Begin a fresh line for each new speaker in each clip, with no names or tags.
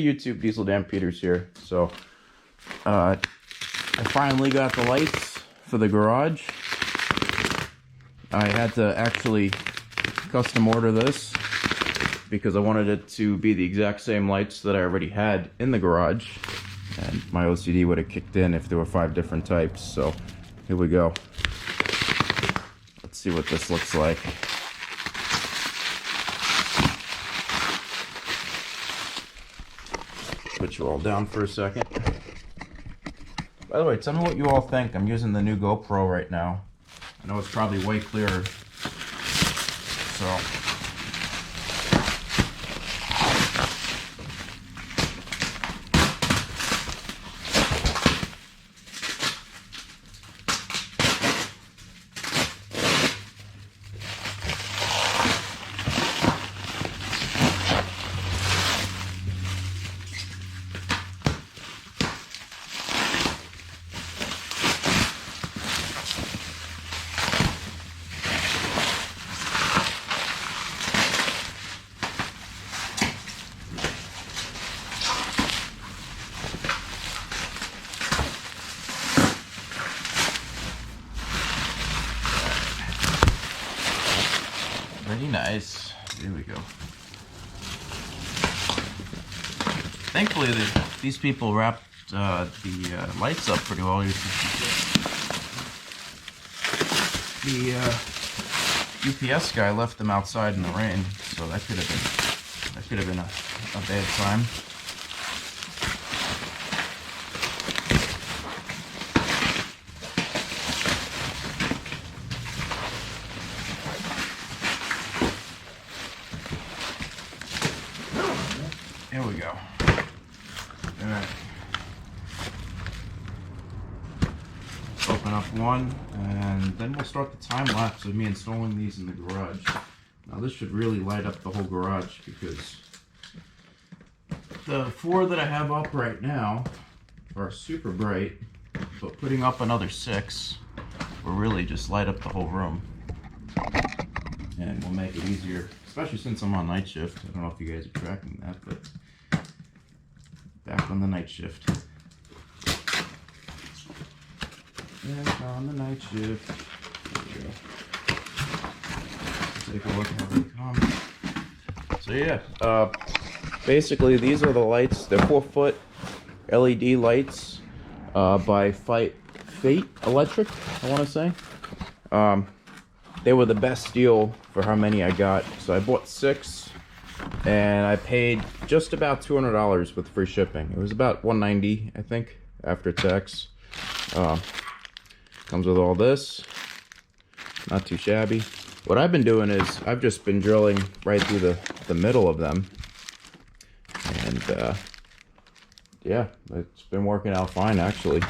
YouTube, Diesel Dan Peters here. So, I finally got the lights for the garage. I had to actually custom order this because I wanted it to be the exact same lights that I already had in the garage. And my OCD would have kicked in if there were 5 different types. So, here we go. Let's see what this looks like. Put you all down for a second. By the way, tell me what you all think. I'm using the new GoPro right now. I know it's probably way clearer. So. Pretty nice. Here we go. Thankfully, these people wrapped the lights up pretty well. The UPS guy left them outside in the rain, so that could have been a bad time. Here we go. Alright. Open up one, and then we'll start the time lapse of me installing these in the garage. Now this should really light up the whole garage because the 4 that I have up right now are super bright, but putting up another 6 will really just light up the whole room. And will make it easier, especially since I'm on night shift. I don't know if you guys are tracking that, but back on the night shift. Back on the night shift. There we go. Take a look how they come. So yeah, basically these are the lights. They're 4-foot LED lights by Fate Electric, I want to say. They were the best deal for how many I got. So I bought 6, and I paid just about $200 with free shipping. It was about $190, I think, after tax. Comes with all this. Not too shabby. What I've been doing is I've just been drilling right through the middle of them. And yeah, it's been working out fine, actually.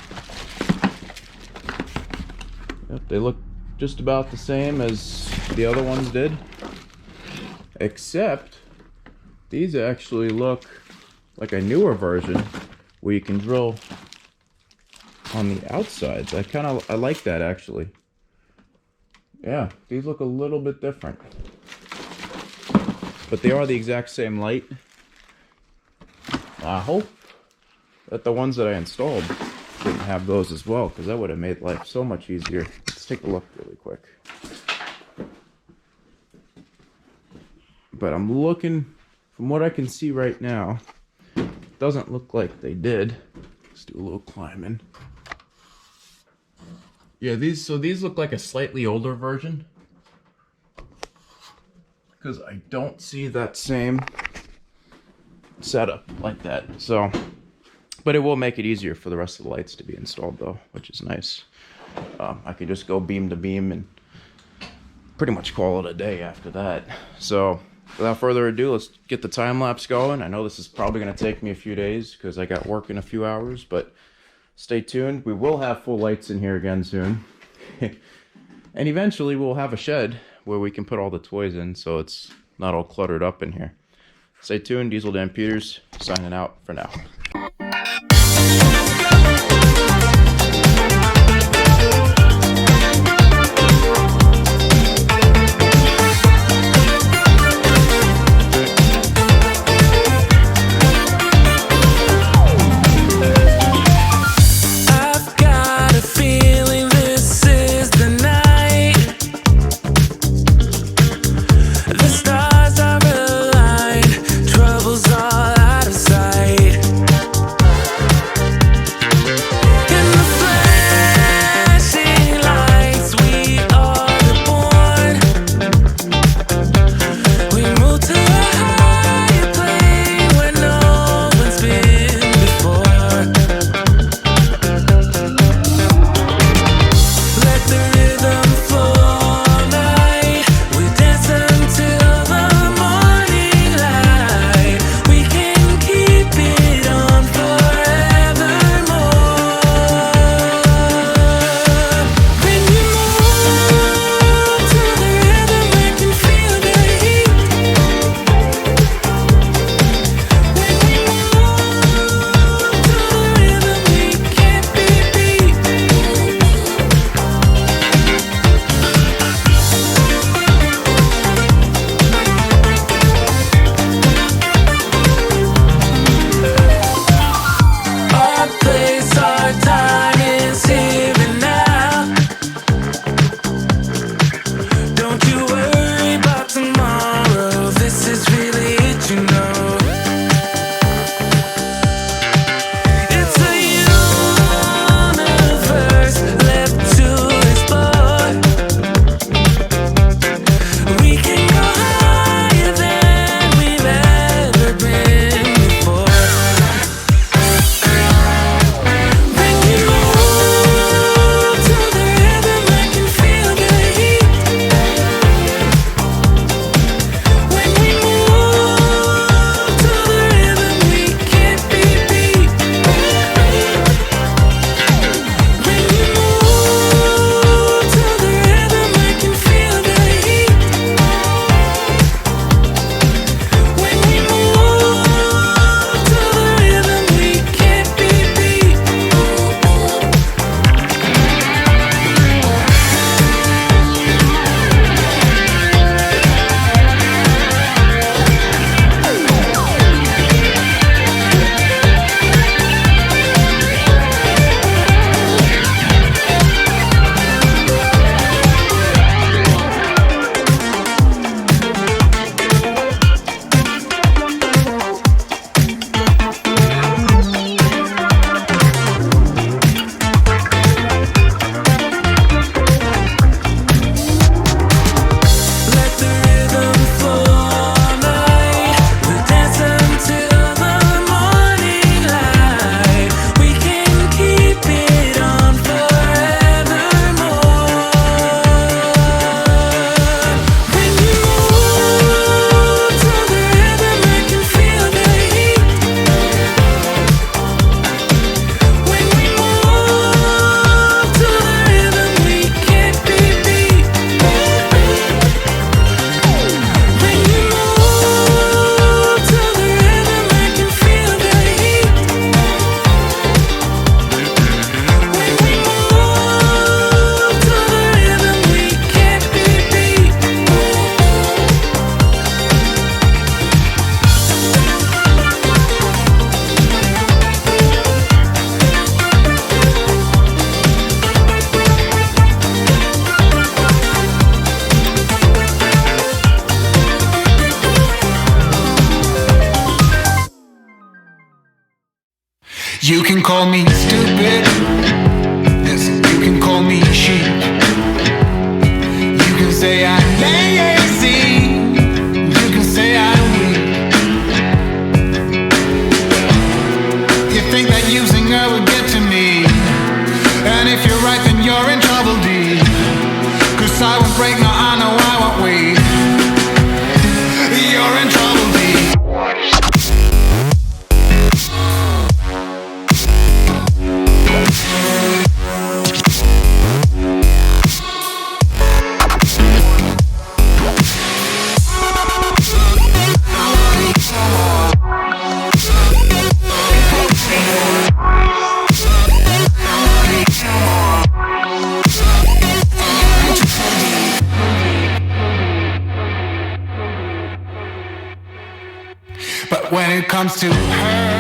Yep, they look just about the same as the other ones did, except these actually look like a newer version where you can drill on the outsides. I like that, actually. Yeah, these look a little bit different, but they are the exact same light. I hope that the ones that I installed didn't have those as well, because that would have made life so much easier. Let's take a look really quick. But I'm looking, from what I can see right now, it doesn't look like they did. Let's do a little climbing. Yeah, these look like a slightly older version, because I don't see that same setup like that. So, but it will make it easier for the rest of the lights to be installed, though, which is nice. I can just go beam to beam and pretty much call it a day after that. So, without further ado, let's get the time lapse going. I know this is probably going to take me a few days because I got work in a few hours, but stay tuned. We will have full lights in here again soon. And eventually we'll have a shed where we can put all the toys in so it's not all cluttered up in here. Stay tuned. Diesel Dan Peters signing out for now.
You can call me stupid. Listen, you can call me sheep. You can say I'm lazy. You can say I'm weak. You think that using her would get to me, and if you're right, then you're in trouble, deep. 'Cause I won't break, no, I know I won't wait. You're in trouble, deep. But when it comes to her,